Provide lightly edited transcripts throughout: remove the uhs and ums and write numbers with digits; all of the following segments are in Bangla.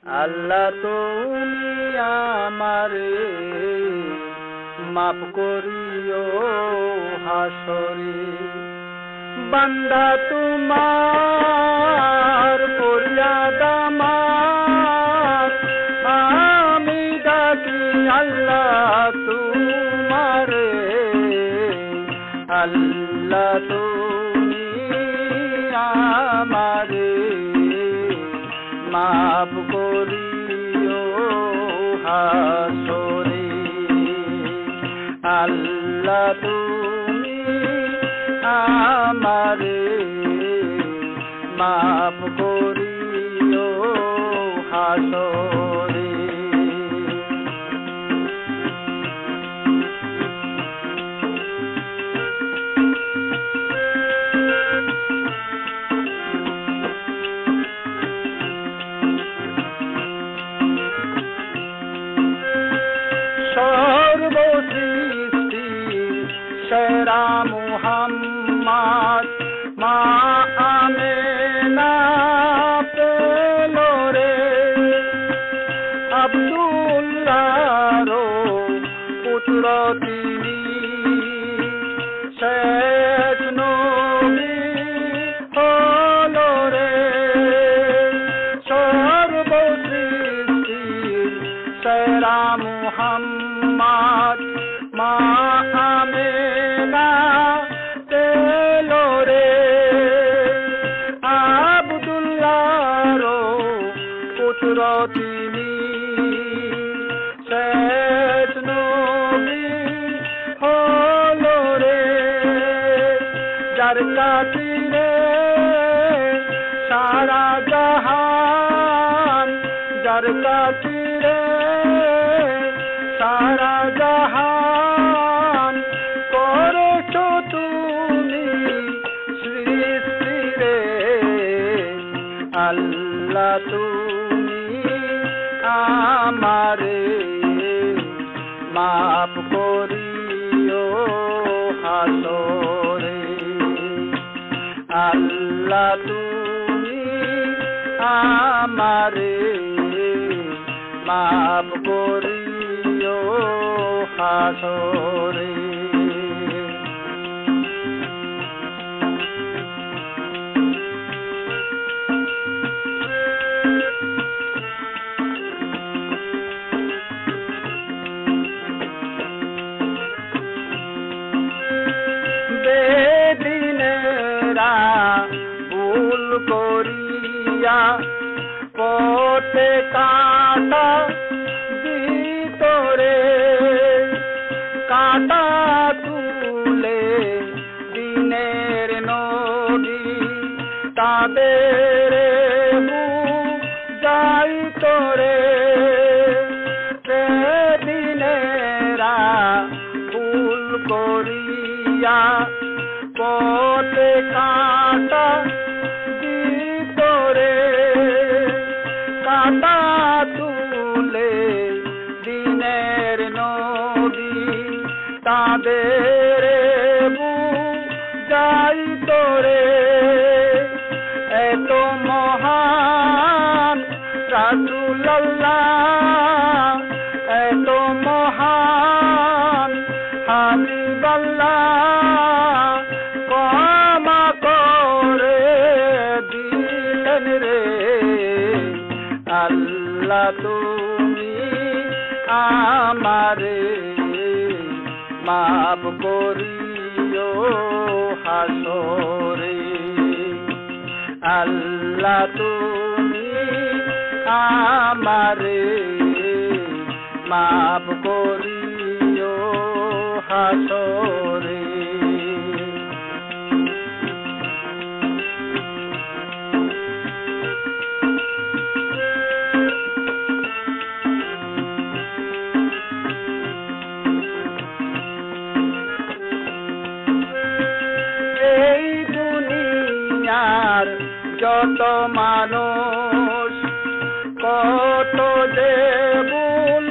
আল্লাহ তুমি আমারে মাফ করিও হাসরে। বান্দা তোমার ফরিয়াদ আমার, আমি ডাকি আল্লাহ তোমারে। আল্লাহ তুমি আমারে মাফ করিও হাসরে। আল্লাহ তুমি আমারে মাফ করিও হাসরে। সর্বসৃষ্টির সেরা মুহাম্মদ মা আমেনা পেল রে। আব্দুল্লাহর পুত্র তিনি, শেষ নবী হল রে। সর্বসৃষ্টির সেরা মুহাম্মদ মা আমেনা পেল রে। আব্দুল্লাহর পুত্র তিনি, শেষ নবী হল রে। যার কাছে সারা জাহান, যার কাছে সারা জাহান করেছো তুমি সৃষ্টি রে। আল্লাহ তুমি আমারে মাফ করিও হাসরে। আল্লাহ তুমি আমারে মাফ করিও হাসরে। বেদিনেরা ভুল করিয়া পথে কাটা ভিতরে, কাটা তুলে দিনের নদী তাদের বুঝাইত রে। দিনেরা ভুল করিয়া পথে কাটা ভিতরে, কাটা তুলে দিনের নদী তাদের বুঝাইত রে। এত মহান রাসূলুল্লাহ, এত মহান হাবিবাল্লাহ ক্ষমা করে দিলেন রে। আল্লাহ তুমি আমারে মাফ করিও হাসরে। আল্লাহ তুমি আমারে মাফ করিও হাসরে। এই দুনিয়ার যত মানুষ কত যে ভুল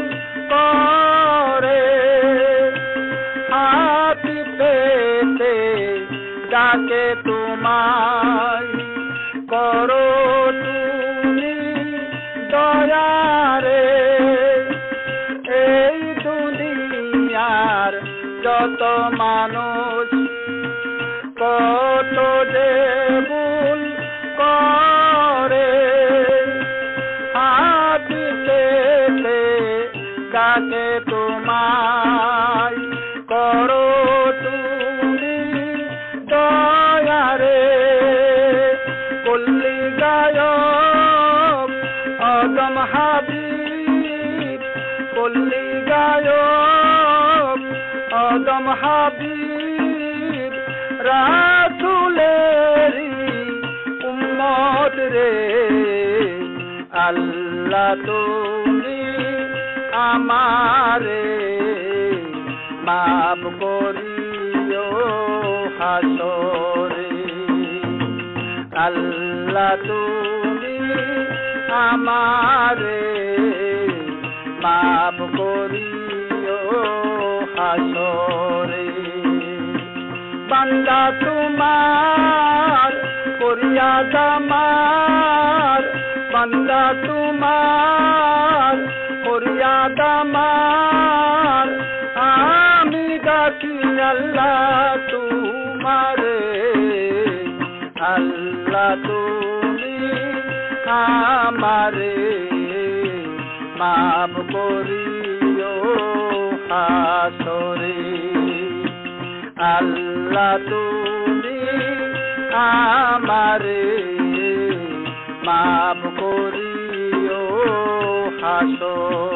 করে, হাত পেতে ডাকে তোমায়, করো তুমি দয়ারে এই দুনিয়ার যত মানুষ কত যে ভুল করে হাত পেতে কাকে তোমায় করো তুমি দয়ারে কল্লি গায়ক আদম হাবিব কল্লি গায়ক আদম হাবিব রাসূলেরি উম্মত রে আল্লাহ তুমি আমারে মাফ করিও হাসরে আল্লাহ তুমি আমারে মাফ করিও হাসরে বান্দা তোমার করিয়া দামার বান্দা তোমার করিয়া দামার আমি ডাকি আল্লাহ তোমারে আল্লাহ তুমি আমারে মাফ করিও হাসরে আল্লাহ তুমি আমারে মাফ করিও হাসরে